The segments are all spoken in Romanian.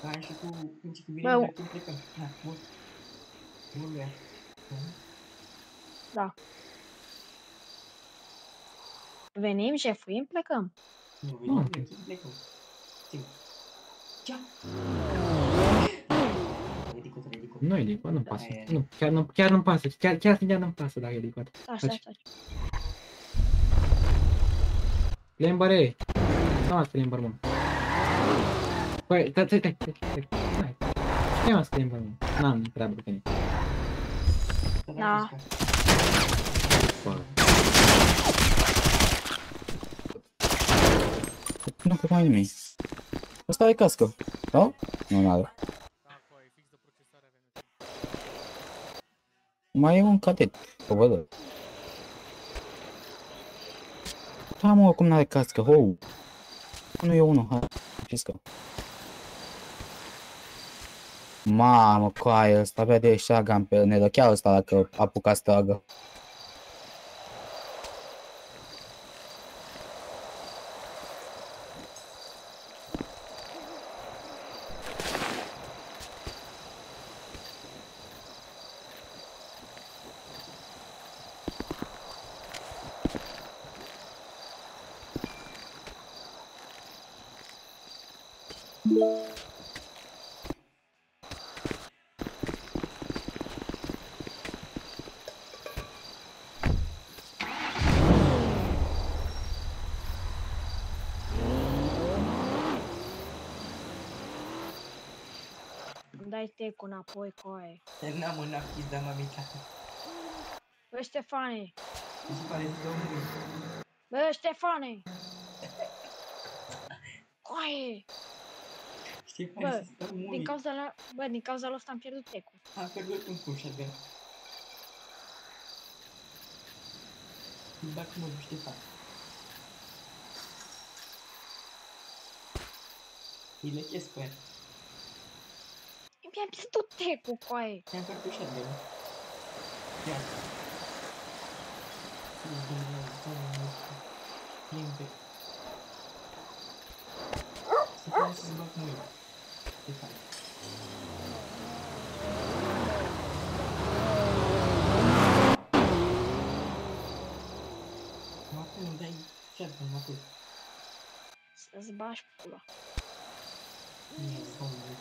Hai și tu, înci cu mine, Bă, mergem, plecăm. Na, bun. Bun, ia. da. Venim, jefuim, plecăm. Nu, venim, mergem, plecăm. Sim. Ce? Ridică-te, ridică-te. Nu e licoat, nu-mi Da, pasă. aia, Nu, chiar nu-mi pasă. Chiar nu-mi pasă dacă e licoat. Stai. Lembre! Nu mă Lembre, mă. Păi, stai. Hai. Ce mă Lembre, mă? N-am treabă cu tine. Da. Nu fac mai nimic. Ăsta e cască, da? Nu are. Mai e un cadet, o văd. Da, mă, oricum n-are cască, ho! Nu e unul, hai, fiscă. Mamă, coaie, ăsta avea de shotgun pe nerăchea ăsta dacă apuca să tragă. Îmi dai tecul înapoi, coaie. N-am în activ, dar m-am micat. Bă, Ștefane! Mi se pare să dau mâini. Bă, Ștefane! Coaie! Ștefane, să-ți dau mâini. Din cauza lui ăsta am pierdut tecul. Am pierdut un cu shotgun. Îmi bag cu modul Ștefan. Îi lechez pe el. Mi-am pierdut tecul, coaie. Mi-am pierdut shotgun. Ia. Limpe. Se poate să-ți bag mâini. Ștefan. Acum îmi dai shotgun, acum. Să-ți bagi pula. Nie, zombie.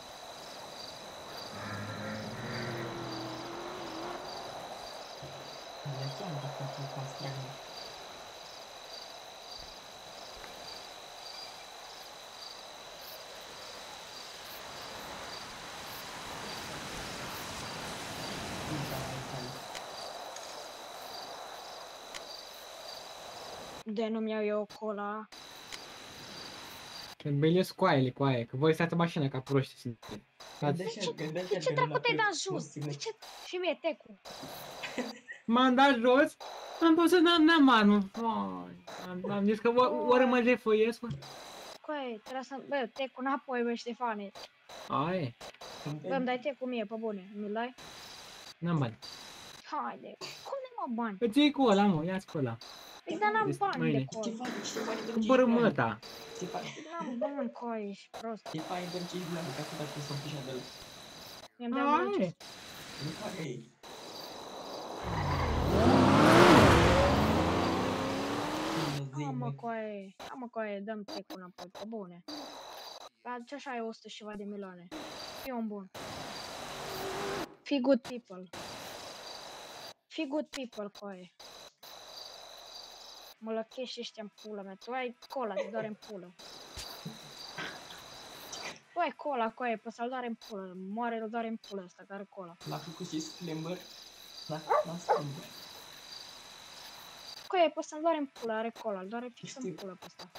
Leciam dacă am fost stragă. De nu-mi iau eu cola. Când băiesc coaie, că voi stați în mașină ca proști sunteți. De ce dracu te-ai dat jos? De ce? Și mie tecul. M-am dat jos? Am pus să n-am armă. Am zis că ori mă jefuiesc, mă. Coaie, trebuie să... Bă, tecul înapoi, bă, Ștefane. Ai, Bă, îmi dai tecul mie, pe bune. Mi-l dai? n-am bani. Haide. Cum nu mă bani? Îți iei cu ăla, mă, ia-ți cu ăla. Păi, dar n-am bani de Mâine. cola. Ștefane, dăm Cumpără măta. N-am bani, coaie, ești prost. Ștefane, dăm 5 milioane, ca să dați cu sompișa de ăla. Mi-am dat de la ce? Nu facă ei. Mă, coaie, dăm tecul înapoi, pe bune. Aduce așa ai 100 și ceva de milioane. Fii un bun. Fii good people. Fii good people, coaie. Mă lăchești ăștia în pula mea. Tu ai cola, te doare în pulă. Tu ai cola, coaie, pe să-l doare în pulă. Moare, îl doare în pulă ăsta, care are cola. L-a făcut și Sclamber. N-a Sclamber. Coaie, pe să-l doare în pulă, are cola, îl doare fix în pulă pe ăsta.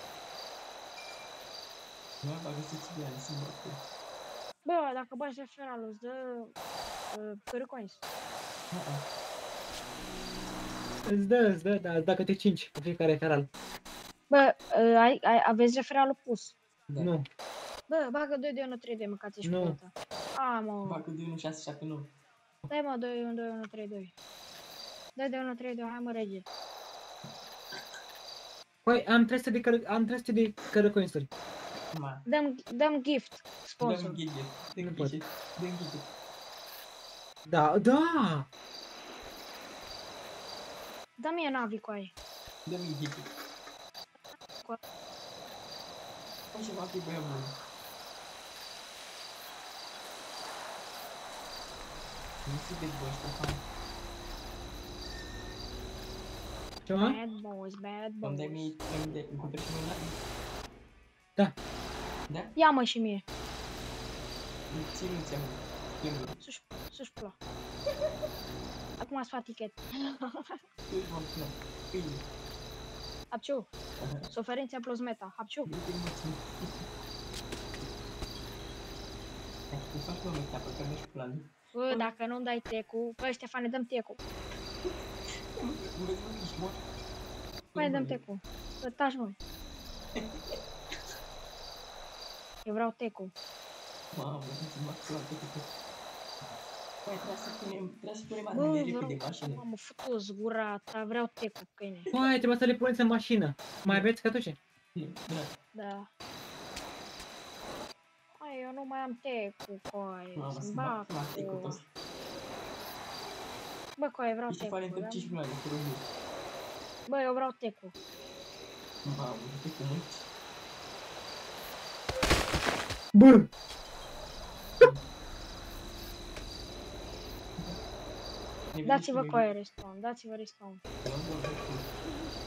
Nu mai bagă să-ți bea, să mă bag. Bă, dacă bagi referalul, îți dă Coins. Îți dă, dar dacă te 5 cu fiecare referal. Bă, aveți referalul pus? Da. Nu. Bă, bagă 2 de 1 3 de mâncați și Nu. cu A, mă. Bagă 2, 1, 6, 7, 9. Dai, mă, 2 1 2 1 3 2. 2 de 1 3 2, hai, mă, rege. Păi, am 300 de cărăcoinsuri. Ma, Dăm gift, sponsor. dăm ghidget. Nu Dăm pot. ghidget. Dăm ghidget. Da, da! Dă mie navi cu aia. Dăm ghidget. Cu- Fă ceva fi băiat bun. Nu știu de bă, Ștefan. Ce mă? Bad boys, bad Îmi dai boys. mie, îmi cumperi și mie un like? Da. Da? Ia mă și mie. Ție nu ți-am schimb. Să-și pula. Acum ați fac tichet. Tu ești m-am sunat. Câine. Hapciu. Suferința plus meta. Hapciu. Du-te mulțumit. Dacă tu faci pe meta, pe care nu-și plan. Bă, dacă nu-mi dai tecu, bă, Ștefane, dăm tecu. Îmi vezi, nu ești mort. Mai dăm tecu. Bă, taci, mă. Eu vreau tecu. Mamă, m-a sunat pe tine. Păi, trebuie să punem armele repede mașină. Mamă, futu-ți gura ta, vreau tecu, câine. Păi, trebuie să le puneți în mașină. Mai aveți cătușe? Nu, da. Da. Ai, eu nu mai am tecu, coaie. Mamă, Să-mi să bag mă cu cu... toți. Bă, coaie, vreau Ești tecu. fane de da? 5 milioane, te rog eu. Bă, eu vreau tecu. Mamă, du-te cu mulți. Bă! Dați-vă coaie respawn, dați-vă respawn.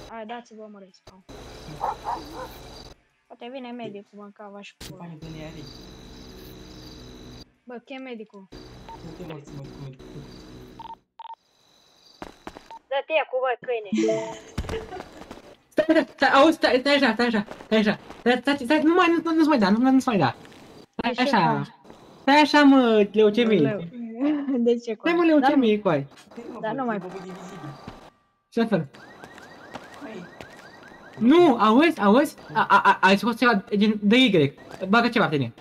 Hai, dați-vă mă respawn. Poate vine medicul, mă, ca v-aș pula. Fane de neare. Bă, chem medicul. Nu te morți, mă, cu medicul. Dă tecu, bă, câine. Stai, auzi, stai așa, stai așa, stai așa. Stai, nu-ți mai da, nu-ți mai da. Stai De ce, așa. coaie? Stai așa, mă, leucemie. De ce, coaie? Stai, mă, leucemie, coai. Dar nu mai- Ce fel? Hai, Nu, auzi? Ai scos ceva de Y. Bagă ceva pe tine.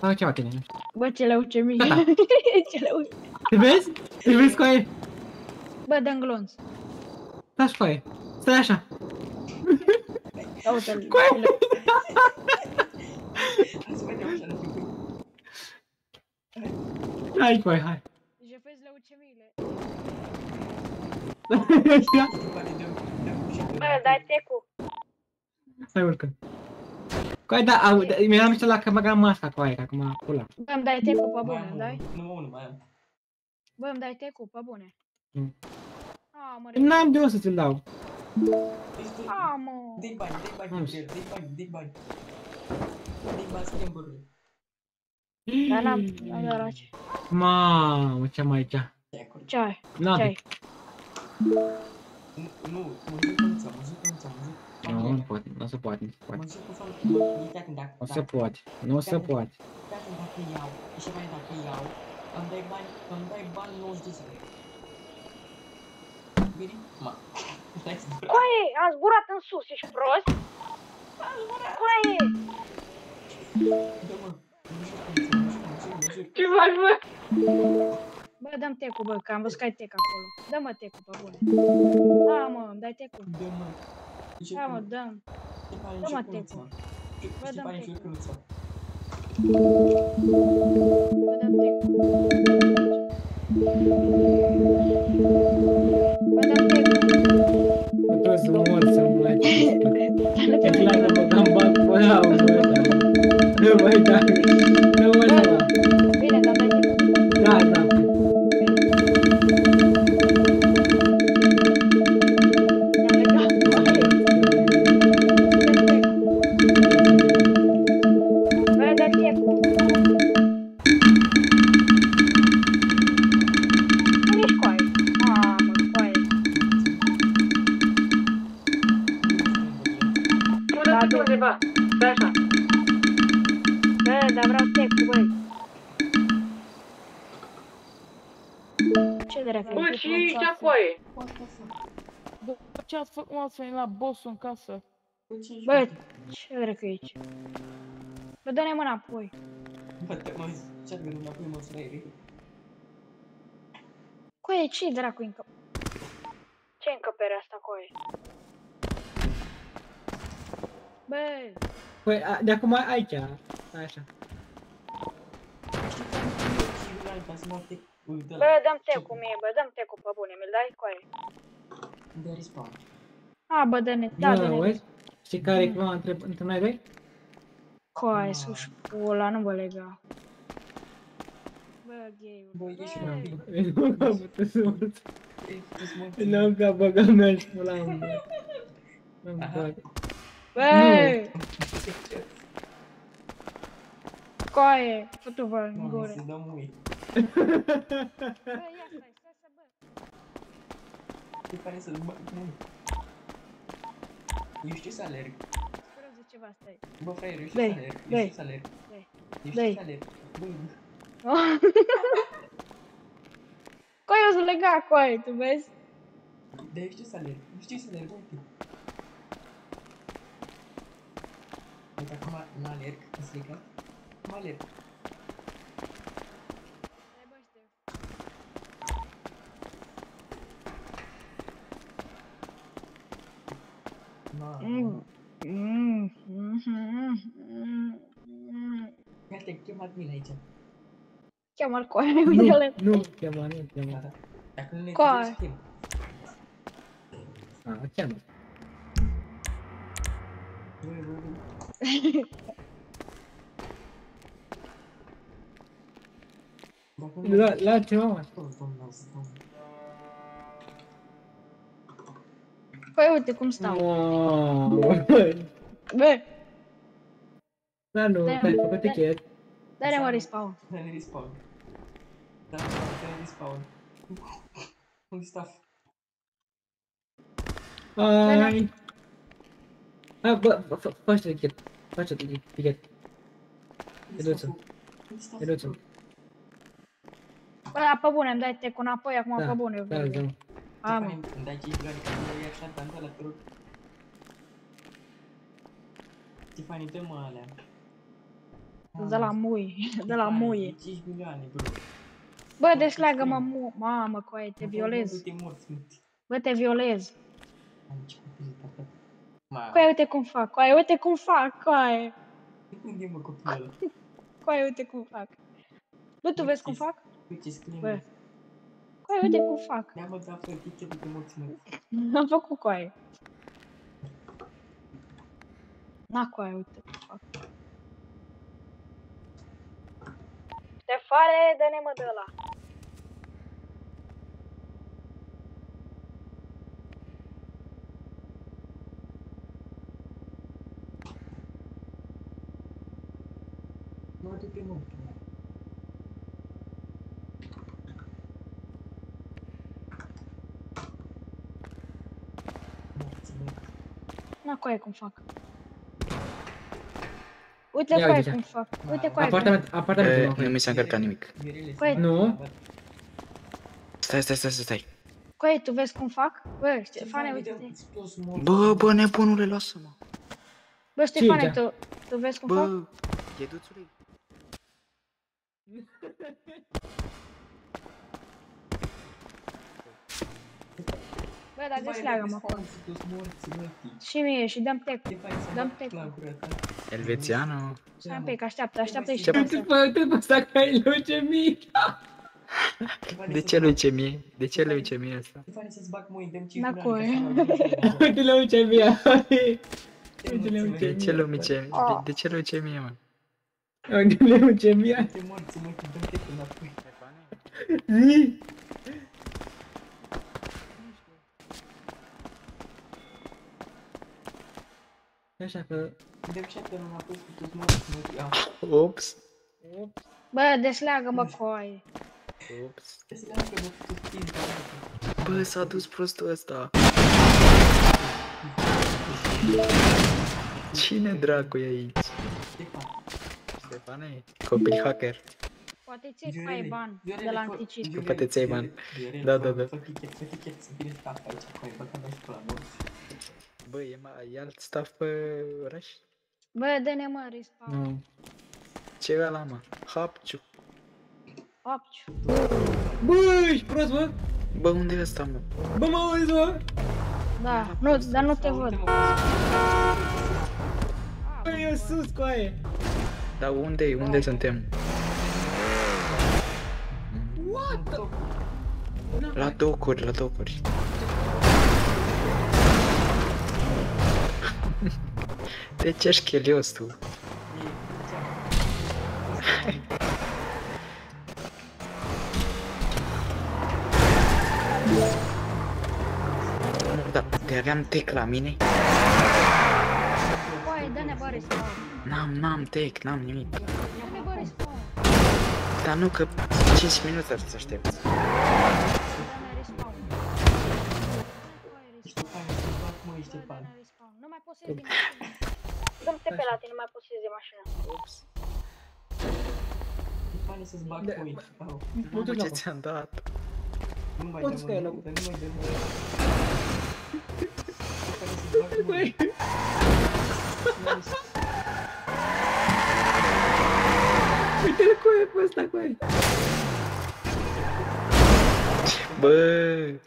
Bagă ceva pe tine. Bă, ce leucemie. Gata. Ce leucemie. Te vezi? Te vezi, coaie? Bă, dă-mi glonț. Stai, coaie. Stai așa. Ia uite-l. Coaie! nu se mai dea așa, nu fiu. Hai, coaie, hai. Je vezi leucemiile. Fane, dăm și Bă, dai tecu. Hai, urcă. Coaie, da, mi-eram mișto la că băgam masca, coaie, că acum pula. Bă, îmi dai tecu, pe Mai bune, am îmi dai? unul, numai unul mai am. Bă, îmi dai tecu, pe bune. Mm. A, mă, N-am de unde să ți-l dau. A, mă. Dă-i bani, pentru el, dă-i bani. Dă-i bani schimburile. Dar n-am dat la ce. Mamă, ce am aici. De acolo. Ce ai? N-am. Ce ai? Nu, mă zic cu nuța, mă zic cu nuța, mă zic. Nu poate, nu se poate, nu se poate. Mă zic cu familie, uite atent, dacă... Nu se poate, nu se poate. Uite atent, dacă iau, și mai dacă iau, îmi dai bani 90 de zile. Bine? Ma. Stai să zbura. Coaie, am zburat în sus, ești prost? Coaie! Dă-mă, mă zic cu nuța, mă zic. Ce faci, bă? Bă, dăm tecu, bă, că am văzut că ai tec acolo. Dă-mă tecu, pe bune. A, mă, îmi dai tecu. Dă-mă. Da, mă, dăm. Dă-mă tecu. Bă, dăm Ștefan, tecu. și nuța. Bă, dăm tecu. Bă, dăm tecu. Cu toți să mor, să mai e clar că băgam bani pe ăla, bă, nu mai da, nu mai da. Bine, dar dai tecu. Da, da. Ne-am legat. Bă, dă tecu. Unde ești coaie? Mamă, coaie. Da, bine. Bă, stai așa. Bă, dar vreau tecu, băi. Ce dracu? Bă, și ce coaie? What the fuck? După ce ați făcut, m-ați venit la boss-ul în casă. Bă, ce dracu e aici? Bă, dă-ne mâna apoi. Bă, mă zic, ce-ar gândit înapoi, mă să dai Coaie, ce dracu încă? Ce încăpere asta, coaie? Bă, Păi, de acum aici. Așa. Știi că am ca să mă te uită Bă, dăm tecu mie, bă, dăm tecu pe bune, mi-l dai? Coaie. de respawn. A, bă, dă-ne, da, Bă, dă-ne. uite, știi care e problema între noi doi? Coaie, sus pula, nu vă lega. Bă, gay-ul. Bă, ieși Bă, un pic. Nu am putut să mult. Îți mă Nu că băga mea și pula în bă. Nu-mi Aha. place. bă, coaie, fătu-vă în Nu, gură. să dăm ui. Bă, ia stai, bă. Ce pare să-ți bag mui. Eu știu să alerg. Sperăm de ceva, stai. Bă, fraier, eu știu Dă-i, să alerg. Eu dă-i, știu să alerg. dă-i, Eu dă-i. știu să alerg. Băi, Coaie, o să lega, coaie, tu vezi? dar eu știu să alerg. Eu știu să alerg, uite. Uite, acum n-alerg, în stricat. Acum alerg. Stai, bă, știu. Ia te chem admin aici. Cheamă-l coaie, uite-l. Nu, cheamă, nu, cheamă. Gata. Dacă nu ne Coaie. trebuie, chem. Cheamă. Băi, băi, băi. Dacă nu La ceva, mă. Domnul. Păi uite cum stau. Bă, Bă, da, nu, Da, te-ai da. făcut tichet. dă-ne mă respawn. Dă-ne respawn. Dă-ne respawn. Un staff. Ai. Bă, face tichet. Face tichet. Eduță. Eduță. Bă, da, pe bune, îmi dai tecu înapoi, acum Da, pe bune. da, da. Am. Îmi dai 5 milioane ca să dai așa tantă la te rog. Tiffany, dă-mă alea. De la mui, de la muie. 5 milioane, bro. Bă, desleagă-mă, mamă, coaie, te violez. Te morți, măti. Bă, te violez. Am început cu ziua. Ma, Coaie, uite cum fac, coaie, uite cum fac, coaie. unde e mă copilul ăla? Coaie, uite cum fac. Bă, tu vezi cum fac? Uite, scrie Bă. Coaie, uite cum fac. Ia mă, da, fă tichetul de morți, măti. Am făcut coaie. Na, coaie, uite cum fac. Ștefane, dă-ne mă de ăla. Mă duc pe morți. Morți, măti. Na, coaie, cum fac. Uite, Ia coaie, uite cum fac. Uite, coaie, cum Apartamentul. Nu mi s-a încărcat nimic. Păi, Nu. Stai. Coaie, tu vezi cum fac? Bă, Ștefane, uite. Bă, nebunule, lasă-mă. Bă, Ștefane, Ce? tu vezi cum fac? Bă, ieduțule. Bă, dar desleagă-mă. Și mie, și dăm tec. Dăm tec. Elvețiană. Stai un pic, așteaptă și Ce- pasă. Uite pe ăsta că ai leucemie. De ce leucemie? De ce leucemie asta? Stefane, să-ți bag mâini, dăm 5 N-acoi. Uite leucemia. Uite De De ce leucemie? Oh. De ce leucemie, mă? Uite leucemia. Te morți, mă, dăm tecul înapoi. Zi. Așa că... Dăm 7 înapoi cu toți morți, mă. Ops. Bă, desleagă-mă, coaie. Ops. Să le-am că mă cu toți Bă, s-a dus prostul ăsta. Cine dracu e aici? Stefane? Copil hacker. Poate ți-ai fai ban de la anticip. Că poate ți-ai bani. Da. Fă tichet, să fie staff aici, coi, bă, că mai și pe la morți. Bă, e alt staff pe oraș? Bă, dă-ne mă, respawn. Nu. Ce e ăla, mă? Hapciu. Opciu. Bă, ești prost, bă? Bă, unde e ăsta, mă? Bă, mă auzi, bă? Da, nu, dar nu te văd. Uite-mă, A, Băi, eu sus, coaie! Dar unde suntem? What? La docuri. De ce ești chelios tu? Da, de aveam tech la mine? Coaie, dă-ne bă respawn. N-am tech, n-am nimic. Dă-ne bă respawn. Dar nu, că 5 minute ar să aștepți. Dă-ne respawn. Coaie, Ești fain să fac, mă, ești fain. dă-ne respawn. Nu mai poți să iei din mașină. Dă-mi TP la tine, nu mai poți să iei din mașină. Ups. E fain să-ți bag point. Au. Mamă, ce ți-am dat? Nu mai Poți dă, că e mă, locul. nu mai dă, mă. E fain să-ți bag point. Uite-l coaie pe ăsta, coaie! Bă!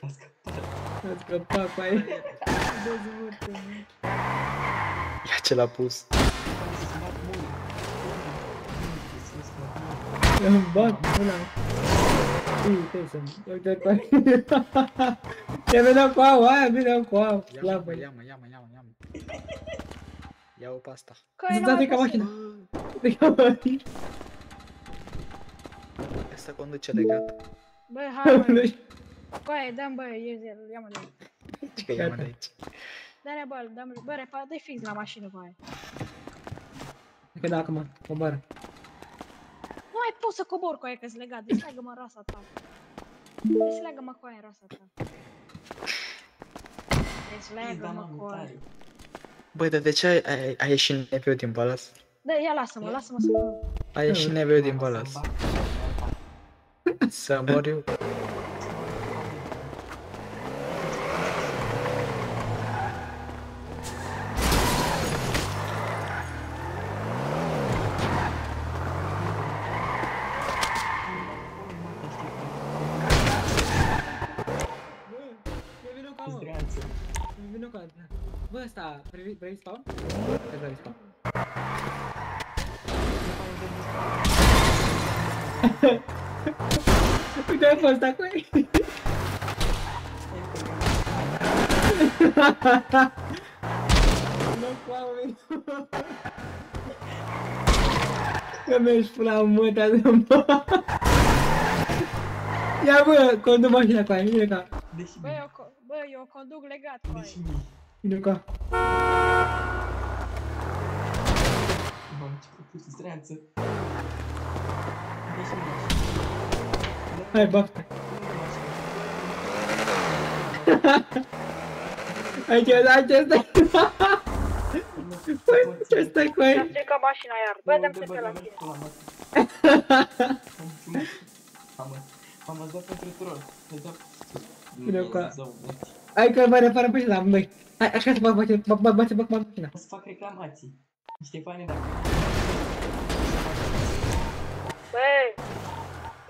A scăpat. A scăpat, coaie! Dezvârte, mă! Ia ce l-a pus. E fain să-ți bag point. Să-ți bag point. Îmi bag mâna! Uite să-mi... Uite, coaie! Ce vedeam cu aua, aia vedeam cu aua! Slavă! Ia-mă. Ia-o pe asta. Coaie, nu Să-ți mai ca poți să mașină! iei. Asta conduce legat. Bă, hai mă. Coaie, dă-mi bă, ia-mă de aici. Ce că ia-mă de aici. Dă-ne bă, dă-mi, bă, dă-i fix la mașină, coaie. Că dacă mă, coboară. Nu mai pot să cobor, coaie, că-s legat. Desleagă-mă în rasa ta. Desleagă-mă, coaie, în rasa ta. Pizda, Desleagă-mă, mă, coaie. tare. Băi, dar de ce ai ieșit neveu din balas? Da, ia lasă-mă să mă... Ai ieșit neveu din Să-mi balas. bag. Să mor eu. Zdreanță. Vino cu alta. Bă, ăsta, vrei spawn? Vrei spawn. Uite-i pe ăsta, coi! Nu cu oameni! Că mergi pula măta de mă! Ia bă, conduc mașina cu aia, vine ca! Deși Bă, eu conduc legat, coaie. Deși mii. Vine ca! Bă, ce propus zdreanță. Deși mii. Hai, baftă! Aici stai! Băi, ce stai cu aia? Am stricat mașina iar. Bă, dă-mi TP la tine. Am dat pentru troll. Bine, ca- Hai că mă repară pe ăla, băi! Hai, așa să mă face bă cu mașina! O să fac reclamații. Niște fani dacă... Bă,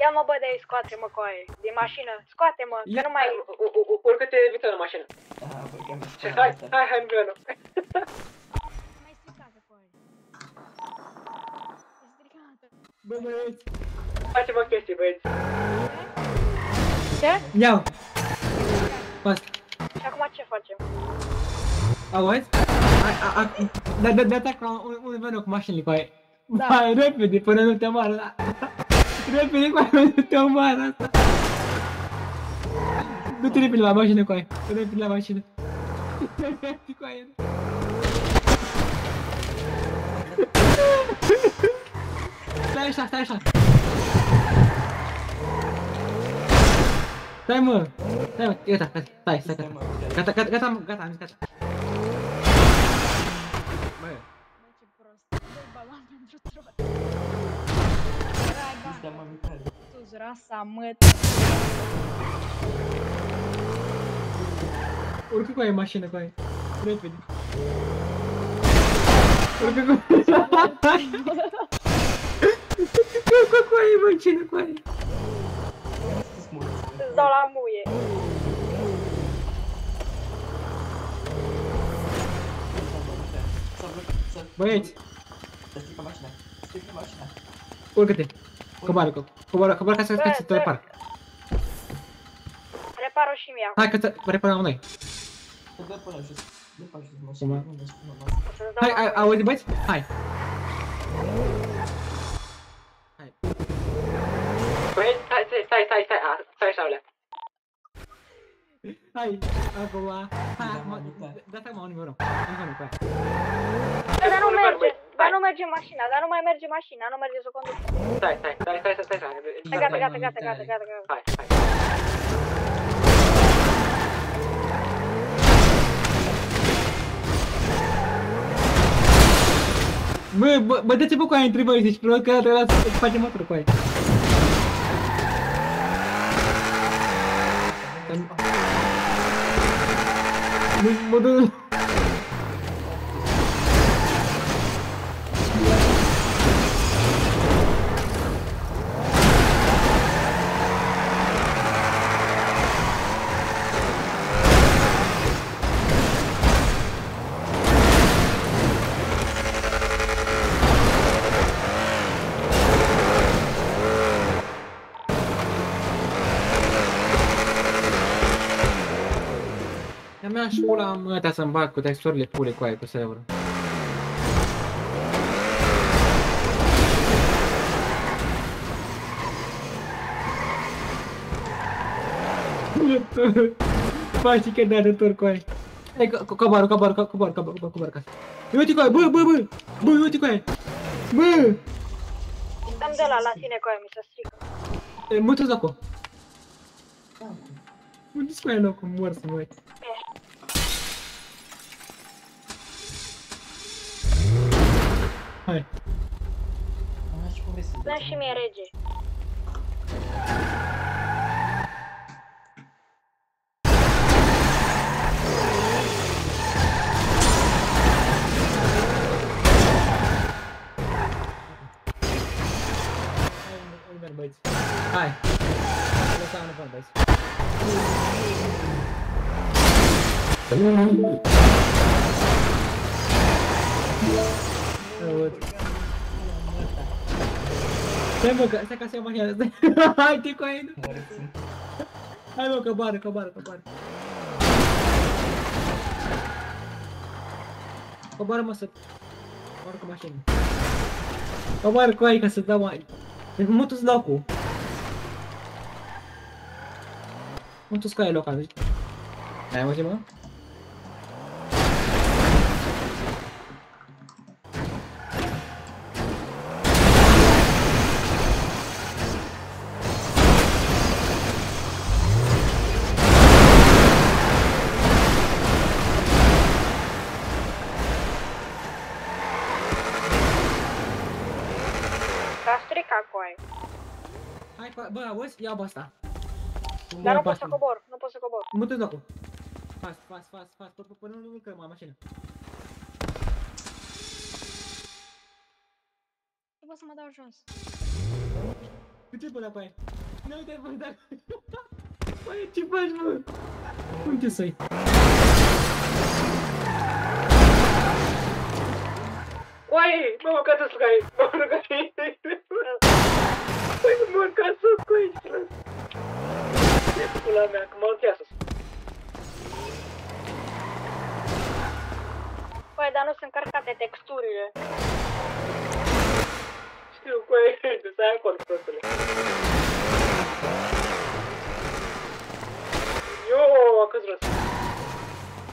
ia-mă bă de aici, scoate-mă, coaie. Din mașină, scoate-mă, că nu mai... Urcă-te, Victor, în mașină! Ah, băi, că Hai, împreună! Mai stricată, coaie. E stricată. Bă, băieți! Facem o chestie, băieți! Ce? Iau! Asta! Și acum ce facem? Auzi? Dă-te acum un veno cu mașinile cu aia. Da. Hai, repede, până nu te omoară, da. Repede, cu aia, până nu te omoară asta. Du-te repede la mașină cu aia. Repede la mașină. Repede cu aia. Stai așa, stai așa. Stai mă. Stai mă, gata, stai, gata. Gata, am zis gata. Bă. Bă, ce prost. Dă-i balon pentru trot. Rai bani. Tu-ți rasa, măt. Urcă cu aia în mașină cu aia. Repede. Urcă cu aia în mașină cu aia. Îți dau la muie. Bă, Băieți, Să strică mașina. Strică mașina. urcă-te. Coboară ca să te repar. Repar-o și mie acum. Hai că te reparăm noi. Să dă până jos. Dă până jos mașina. Nu vă spun la O să-ți dau Hai, auzi băieți? Hai. Băieți, stai, Saule. Hai, acum, da-ți acum un numărul. Numărul pe aia. Dar nu merge, dar nu merge mașina, dar nu mai merge mașina, nu merge să o conduc. Stai. Gata. Hai. Bă, dă-ți-vă cu aia întrebări, deci probabil că trebuie să facem motorul cu aia. Mă duc. Mi-a și pula mătea să-mi bag cu texturile pule cu aia, cu serverul. Faci că de ajutor cu aia. Hai, coboară casă. Uite cu aia, bă, uite cu aia. Bă! Dăm de la tine cu aia, mi se strică. Mută-ți locul. Unde-ți cu aia locul? Mor să mă uit. Hai. Dă și mie rege. Hai. Lăsa-mă în băieți. Stai ca să iau mașina. Hai, te cu aia. Hai mă, coboară. Coboară mă să... Coboară cu mașina. Coboară cu aia ca să dau mai... Mutu-ți locul. Mutu-ți cu aia locul, zici? Ai auzit, mă? Hai, bă, auzi? Ia bă asta. Dar nu pot să cobor, Mută-ți locul. Fast, până nu lucrăm la mașină. Nu pot să mă dau jos. Cu ce până pe aia? Nu uite, bă, dar... Băi, ce faci, mă? Uite să-i. Uai, mă mâncați sus cu aia. Mă mâncați Păi, mă mâncați sus cu aici, frate. E pula mea, că mă încheia sus. Păi, dar nu sunt încărcate texturile. Știu, cu aia, să ai acolo, prostule. Eu, câți rost?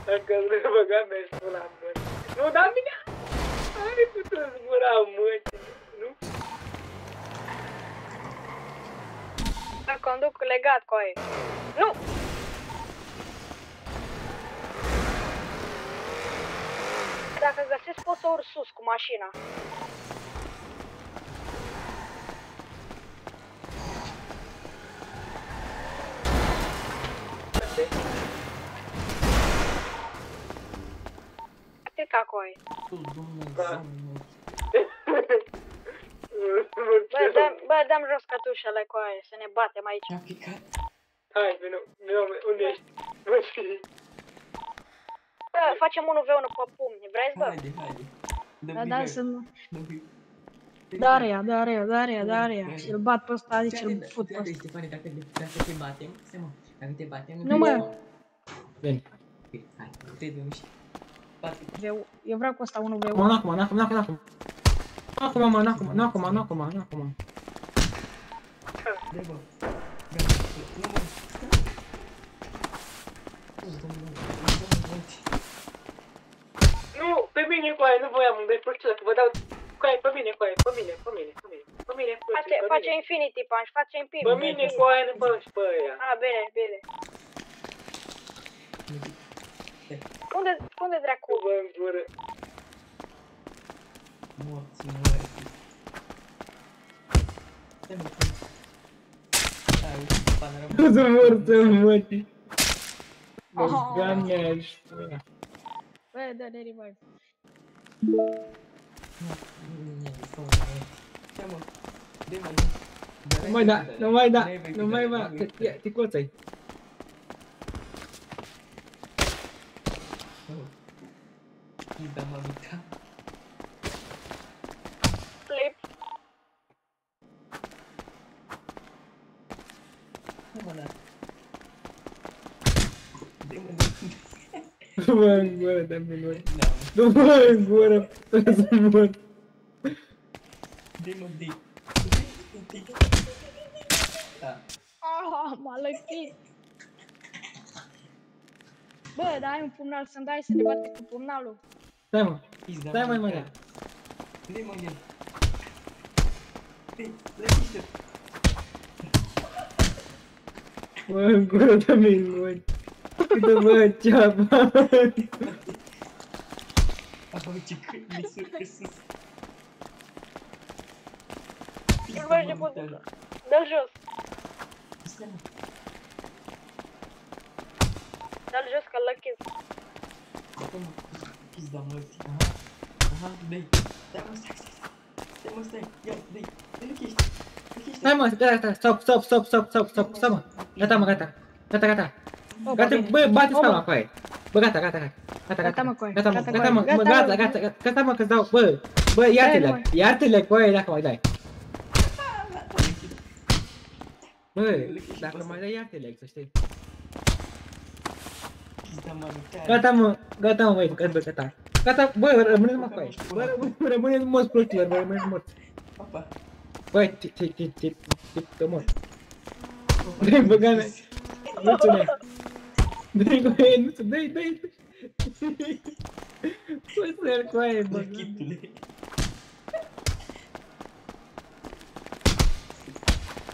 Dacă îți băga mea și pula mea. Nu, da, mine! Hai, pută-ți gura, mătii, nu? Îl conduc legat cu aia. Nu! Dacă găsesc, pot să urc sus cu mașina. Strica cu aia. Bă, dăm jos cătușele cu aia, să ne batem aici. Mi-a picat. Hai, vino, unde ești? Bă, Bă, facem 1v1 pe pumni, vrei, bă? Haide. Da, să-mi... Dă-mi. Daria. Și-l bat pe ăsta, zice, îl fut pe ăsta. Ștefane, dacă te batem, stai mă, dacă te batem, Nu, mă. Veni. Hai, 3, 2, 1 și... Bate. Eu vreau cu ăsta 1v1. Nu acum. Nu acum. Dă-i, bă. Nu, pe mine cu aia, nu voiam, îmi plăcea că vă dau cu aia, pe mine, Face Infinity Punch, face Infinity. pe mine cu aia, nu pe aia. Bine. Unde dracu? Cu vă în gură. Morți. Stai mă, hai, uite, panorama. Nu sunt morți, mătii. Doamne, Bă, dă-ne revive. Stai mă, dă-i Nu mai da. Te coțai. Da, mă, mica. Flip. Hai, mă, da. Dă-i, Du-mă în gură, dă-mi noi. Da, mă. Du-mă în gură, să mor. Dă-i, mă, dă-i. Da. M-a lăchit. Bă, dar ai un pumnal să-mi dai să ne bate cu pumnalul. Stai mă, Pizda, stai mai mă, mă. dă-i, mă, el. Dă-i, lăchiște. Mă în gură, dă-mi noi. Câte bă, ceapa. Apoi ce câini pe sus. Îl văd de pot. Dă-l jos. Stai, mă. Dă-l jos că-l lăchesc. Stai, mă. Pizda, mă. Aha, dă-i. Stai, mă, stai. Ia, dă-i. Lăchește. Stai mă, gata, stop, mă. Gata, mă, gata. Gata, bă, bate spama cu aia. Bă, gata. Gata, mă, cu aia. Gata, mă, că-ți dau, bă, iartă-le cu aia dacă mai dai. Bă, dacă mai dai, iartă-le, să știi. Pizda, mă, Gata, mă, gata. Gata, bă, rămâneți mă cu aia. Bă, rămâneți morți prostilor, bă, rămâneți morți. Papa. Bă, te mor. Dă-i, băga mea. Nu ține. Dă-i cu aia, nu ține, dă-i. Păi să-l cu aia, băga. Lăchitule.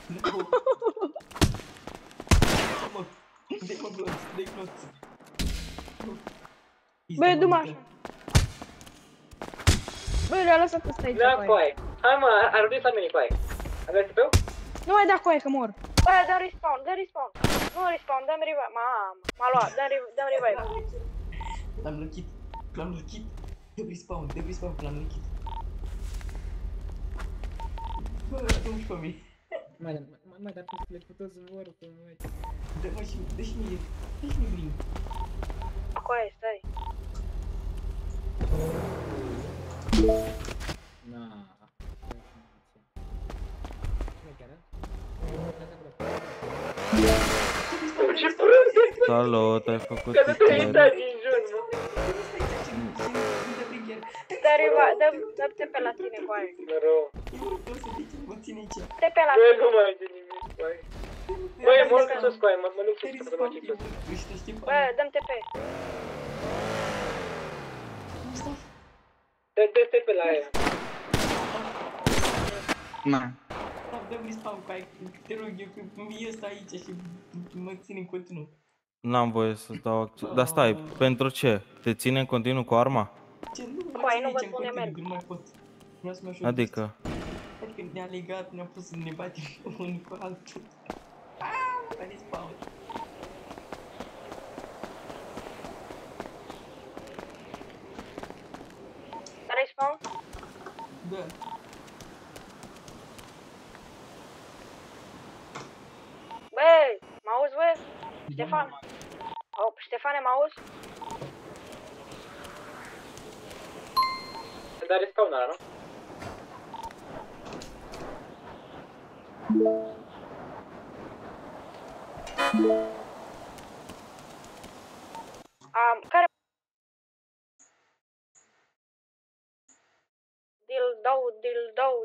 Nu. Dă-i, mă, glonț. Bă, du-mă așa. Bă, le-a lăsat ăsta aici Da, cu cu aia. aia. Hai mă, ar trebui să mine cu aia. Aveți pe-o? Nu mai da cu aia că mor. Bă, dă-mi respawn. Nu respawn, dă-mi revive. M-a luat, dă-mi revive. L-am lăchit. Dă-mi respawn, că l-am lăchit. Bă, dă-mă și pe mine. Mai dar le puteți să vor, să mă. Dă-mă și mie. Dă-și mie blin. Cu aia, stai. Na. Ce prost! Salut, ai făcut Că nu te-ai titluri. dat din jur, mă. Dă TP la tine cu aia. Mă rog. Mă ține aici. TP la Bă, tine. nu mai de nimic cu aia. Băi, mă duc sus cu aia, mă duc sus să mă ciclă. Bă, dă-mi TP. Dă-te pe la aia. Na. Dă-mi respawn cu aia, te rog eu, că mie ăsta aici și mă ține în continuu. N-am voie să-ți dau acces. Dar stai, pentru ce? Te ține în continuu cu arma? Ce, nu mă Păi, ține nu văd aici în unde continuu, merg. că nu mai pot. Vreau să mă ajut. Adică? Adică ne-a legat, ne-a pus să ne batem unul cu altul. Aaa, a respawn. Respawn? Da. Bă, mă auzi, bă? Ștefan? Ștefane, mă auzi? Îmi dare scaunul ăla, nu? Care?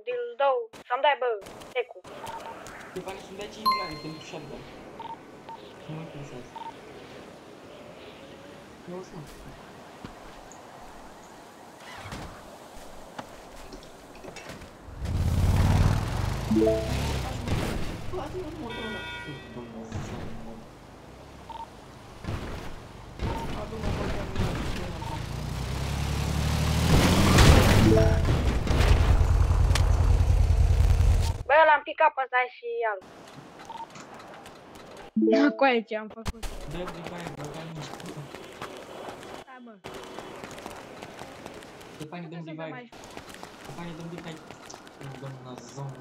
Dildou. Să-mi dai, bă, tecu. Te bani să-mi dai 5 dolari pentru shotgun. Nu mă interesează. Eu o să mă. Bă, adu-mă motorul ăla. Adu-mă motorul ăla. Bă, l-am picat pe ăsta și al. Coaie ce am făcut. Dă-mi bani, băgani mici. Hai, bă. Stefani, dă-mi revive. Stefani, dă-mi revive. Doamna zonă.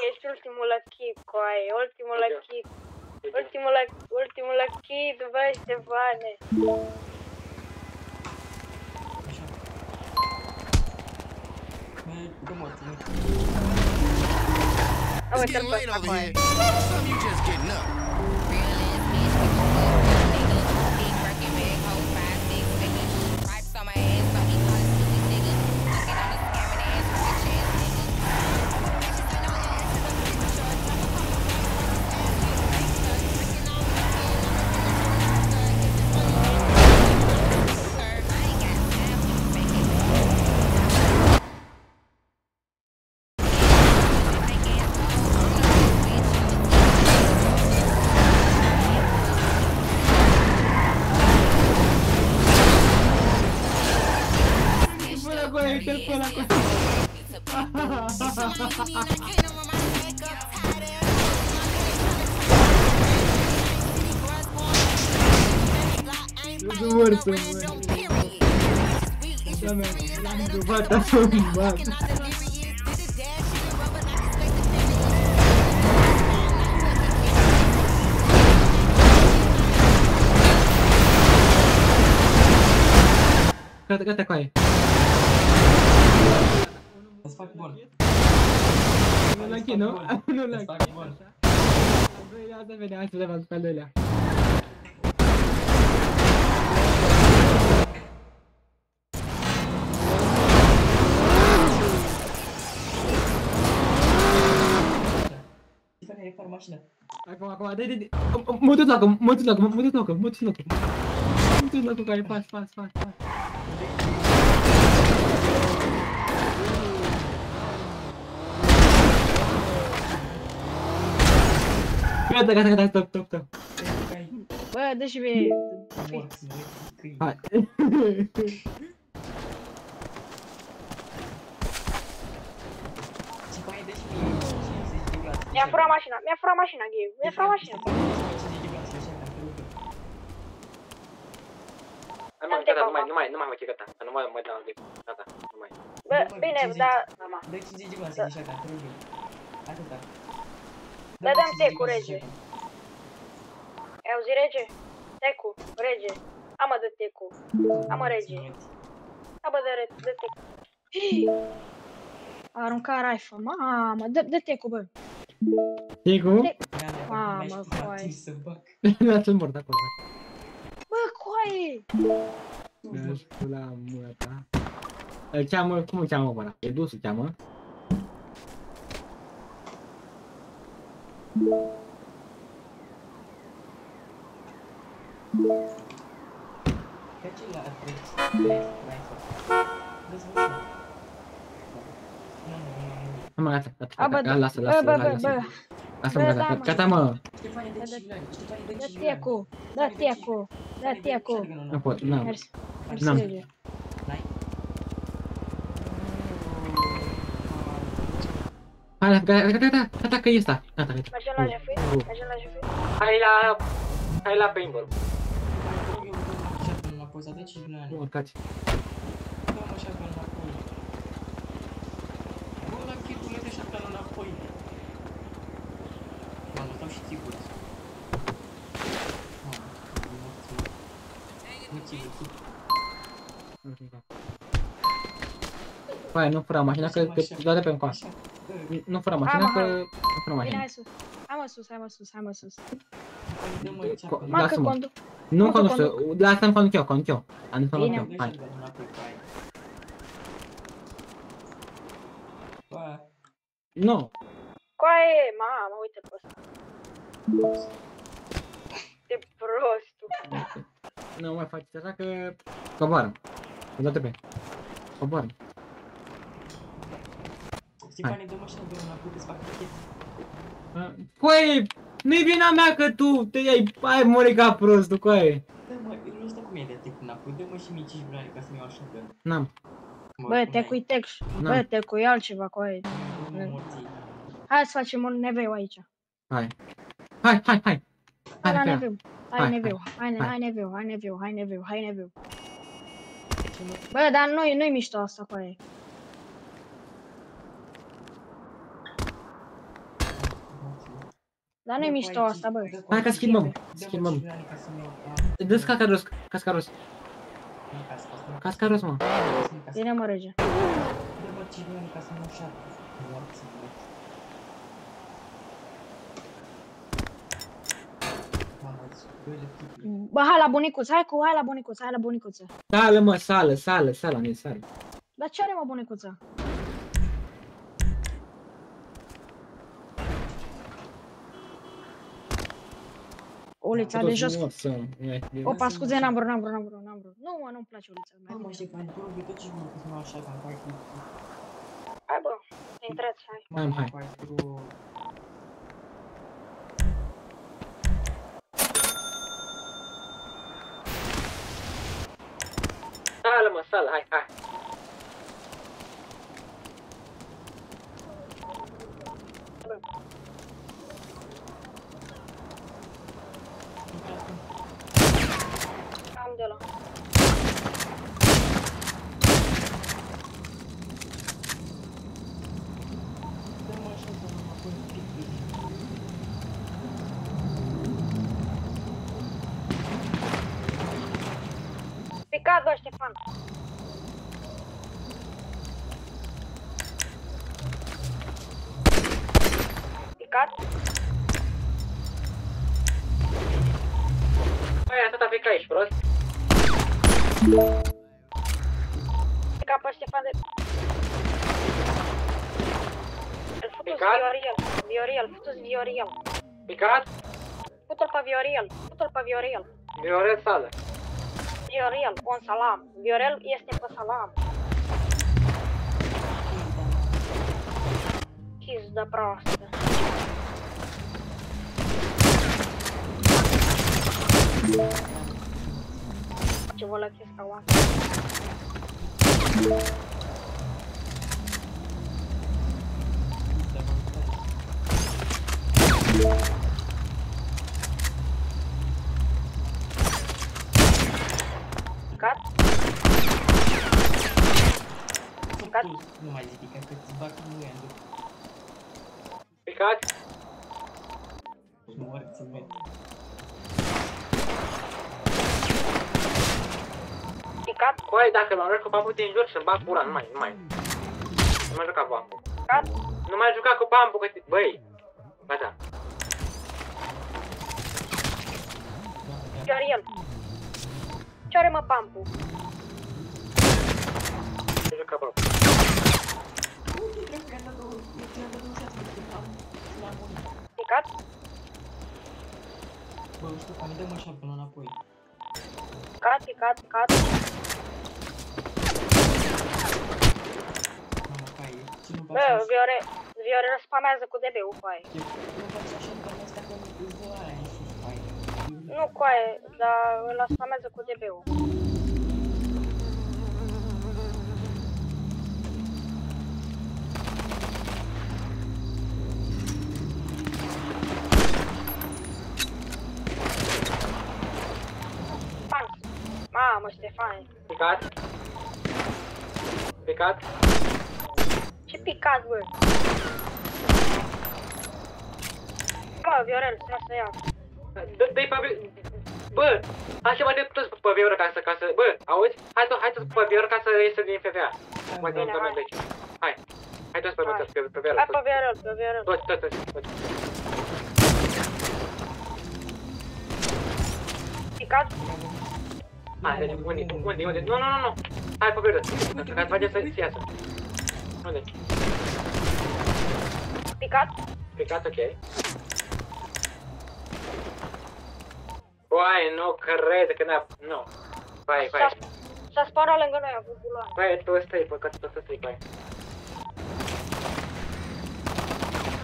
Ești ultimul la kick, coaie, ultimul la kick. Ultimul la kick, bă, Ștefane. Așa. Dă morți, nu. Am uitat pe ăsta, coaie. Gata, coaie. Îți fac bun. Nu l-a nu? Nu l-a Îți fac bun. Al doilea, asta vedea, asta vedea, pe al doilea. Stefani, repar mașina. Acum, dai. Mută-ți locul, care pas. Gata, stop. Bă, dă și mie. Morți, măi, câini. Hai. Stefani, dă și mie 50 de glațe. Mi-a furat mașina, Gheyu. Mi-a furat mașina. Hai mă, gata, nu mai mă ce gata. Nu mai dau de gata, nu mai. Bă, bine, dar... Dă 50 de glațe de shotgun, te rog eu. Atâta. Da, dăm tecu, rege. Auzi, rege? Tecu, rege. Amă de tecu. Amă, rege. Amă de tecu. A aruncat rifle, mamă, dă tecu, bă. Tecu? Mamă, coaie. Lasă-l mort acolo. Bă, coaie! Lasă-l la mură ta. Îl cheamă, cum îl cheamă ăla? Edu se cheamă? Trece la rifle. Dezvoltă. Nu, gata. Bă, Lasă. bă. Lasă-mă, gata, mă. Stefani, dă 5 milioane. Stefani, dă 5 Dă tecu. Nu pot, n-am. Mersi, N-am. rege. Hai, gata, că e ăsta. Gata. Mergem la jefuit? Mergem la jefuit? Hai la paintball. poți să dai 5 milioane. Urcați. Dă-mă șapte înapoi. Bă, la chitule de șapte înapoi. Mamă, stau și țipuri. Mamă, nu țipuri. Hai, nu fura mașina că dă de pe încoa. Nu fura mașina că nu fura Bine, mașina. hai sus. Hai mă sus, hai mă sus, hai mă sus. Dă-mă șapte Mă, că Lasă-mă. conduc. Nu Mă, că conduc, lasă-mi conduc eu. Am să Bine. conduc eu. Hai. înapoi, hai. Nu. Coaie, mamă, uite pe ăsta. De prostul. Nu mai faceți așa că coboară. Dă-te pe. Coboară. Stefane, dă-mă șapte înapoi că-ți fac pachet. Coaie, nu-i vina mea că tu te iai, ai muri ca prostul, coaie. Dă-mă, nu știu cum e de tec înapoi, dă-mă și mie 5 milioane ca să-mi iau așa de... N-am. Bă, te-cui tex. Bă, te-cui altceva, coaie. Dă-mă morții. Hai să facem un neveu aici. Hai. Hai. Hai la Hai, neveu. Hai Hai, neveu. hai. Hai neveu. Bă, dar nu-i mișto asta, coaie. Dar nu-i mișto asta, bă. Hai că schimbăm. Schimbăm. Dă-ți cascaros. Cascaros, mă. Bine, mă, rege. Dă-mă 5 milioane ca să-mi iau șapte. Morții, mă. Mamă, îți doi de tipuri. Bă, hai la bunicuț, hai la bunicuță. Sală, mă, sală, ne sală. Dar ce are, mă, bunicuță? Ulița de jos. Opa, scuze, n-am vrut. Nu, mă, nu-mi place ulița. Mamă, Ștefan, tu rupi tot 5 milioane ca să-mi iau așa, ca în parcă. Hai, bă, intrați, hai. Hai. Sală, mă, sală, hai. Am de la. Dă-mă așa, dă-mă înapoi, pic. Picat, bă, Ștefan. Picat? Hai, atâta pica aici, prost. Picat pe Ștefan de... Îl futu-ți Picat? Vioriel, futu-ți Vioriel. Picat? Futu-l pe Vioriel. Viorel, sală. Vioriel, un salam. Viorel este pe salam. Chis de proastă. Ce vă lăsesc ca oameni. Picat? Picat? Nu mai zic picat, că-ți bag în mâine. Picat? Morții mei. Picat? Băi, dacă mă arăt cu pampul din jur și-mi bag pula, nu mai juca cu pampul. Picat? Nu mai juca cu pampul, că băi. Gata. Vioriel. Ce are, mă, Pampu? Nu juca pampul. Picat? Bă, Ștefan, dă-mă așa până înapoi. Picat. Mamă, cai, ce nu faci Bă, asta? Viorel spamează cu DB-ul, coaie. Nu faci așa, că nu stai că îți dă aia în sus, cai. Nu, coaie, dar îl spamează cu DB-ul. Mamă, Ștefan. Hai. Picat. Picat. Ce picat, bă? Bă, Viorel, să iau. Dă-i pe... Bă, așa mai de toți pe Viorel ca să... Bă, auzi? Hai toți pe Viorel ca să iese din FVA. Mai dăm de aici. Hai. Hai toți pe Viorel. Hai pe Viorel, pe Viorel. Toți. Picat? Hai, unde? Nu. Hai pe Viorel. Ca să facem să iasă. Unde? Picat? Picat, ok. Uai, nu cred că n-a... Nu. Vai. S-a spawnat lângă noi, a avut buloane. Vai, tu ăsta-i, păcat, tu ăsta-i, vai.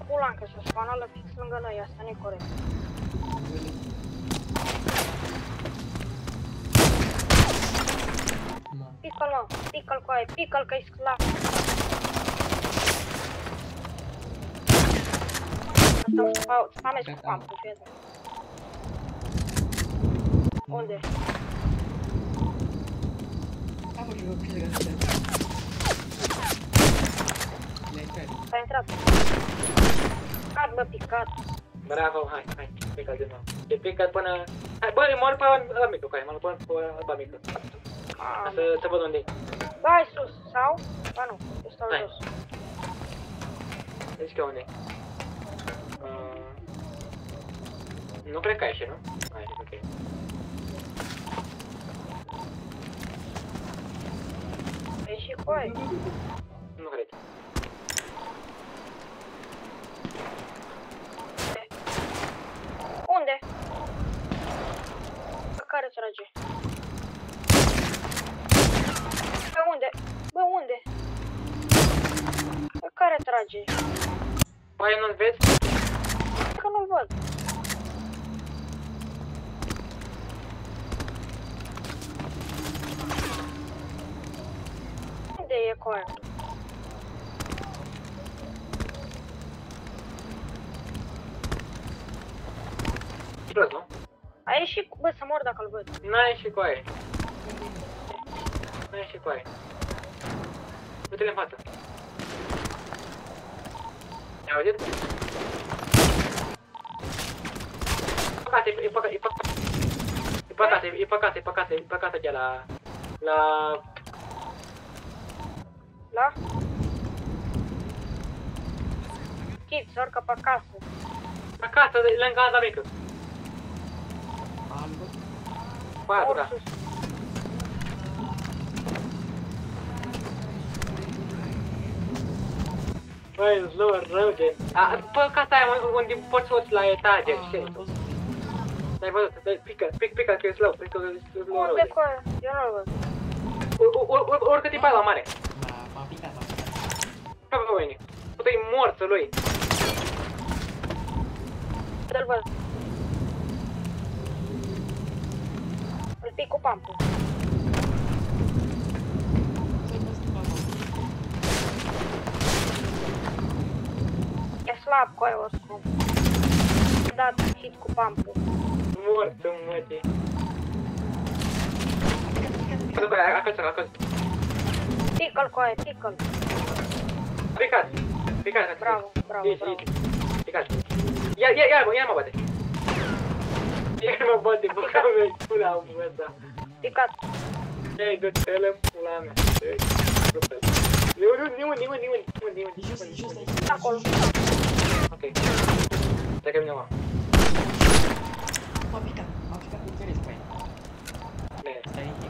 Bulan, că s-a spawnat fix lângă noi, asta nu-i corect. Pică-l, mă, pică-l cu aia, pică-l că-i sclav. Asta spamez cu pampul, fie. Unde? S-a intrat. Picat, bă, picat. Bravo, hai, picat din nou. E picat până... Hai, bă, mor pe ăla mică, hai, mă pun pe ăla mică. Ca să văd unde-i. Ba, hai sus, sau? Ba nu, eu stau Hai. jos. Deci că unde-i? Nu cred că ai și, nu? Hai, ok. E și cu aia. Nu cred. Unde? Pe care trage? Pe unde? Bă, unde? Pe care trage? Păi, nu-l vezi? Că nu-l văd. Unde e cu aia? Jos, nu? A ieșit, bă, să mor dacă-l văd. N-a ieșit cu aia. N-a ieșit cu aia. Uite-le în față. I-ai auzit? E păcate de la... Da? Kid, să urcă pe casă. Acasă, lângă asta mică. Bă, da. Ursus. Băi, rău, gen. Bă, casa aia unde poți să urci la etaje, știi? N-ai văzut? Pică, că e slow, pică că e slow rău. Unde cu aia? Eu nu-l văd. Urcă-te pe ala mare. M-a picat. Pe mine. Tu-i morță lui. Unde-l văd? Îl pic cu pampul. E slab cu aia oricum. Dat hit cu pampul. Morță, mătii. După aia, acasă. Pică-l cu aia, pică-l. Picat. Bravo. Picat. Ia mă bate. Ia mă bate, bă, că mi-ai pula ăsta. Picat. Ei, du-te-le pula mea. Nimeni. Acolo. Ok. Dacă vine mă. M-a picat cu interes pe aia. Bine. Stai aici.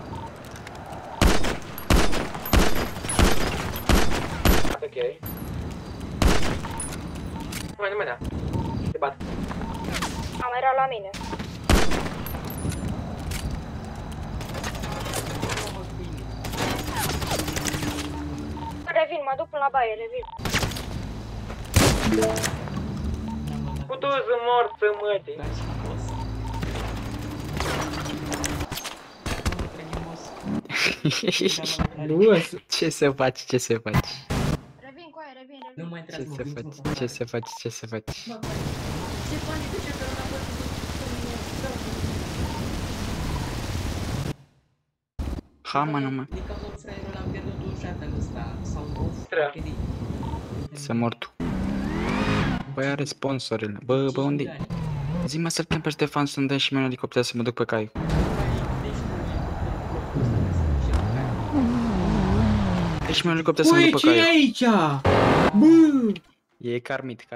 Ok. Nu mai da. Te bat. Am era la mine. Revin, mă duc până la baie, revin. Cu doză morță, mătii. Dar și frumos. Ce să faci? Revin cu aia, revin. Nu mai Ce intrați, să faci? Ce să faci? Ce să faci? Ce faci de ce că Ha, mă, nu, mă. Din cauza lui fraierul ăla am pierdut un shuttle ăsta. Sau un Treaba. rapidit. Să mor tu. Băi, are sponsorile. Bă, unde? Zi-mă să-l chem pe Ștefan să-mi dai și mie un elicopter să mă duc pe cai. Deci mi-un elicopter să mă Băi, duc pe ce e cai. aici? Bă! E Carmit.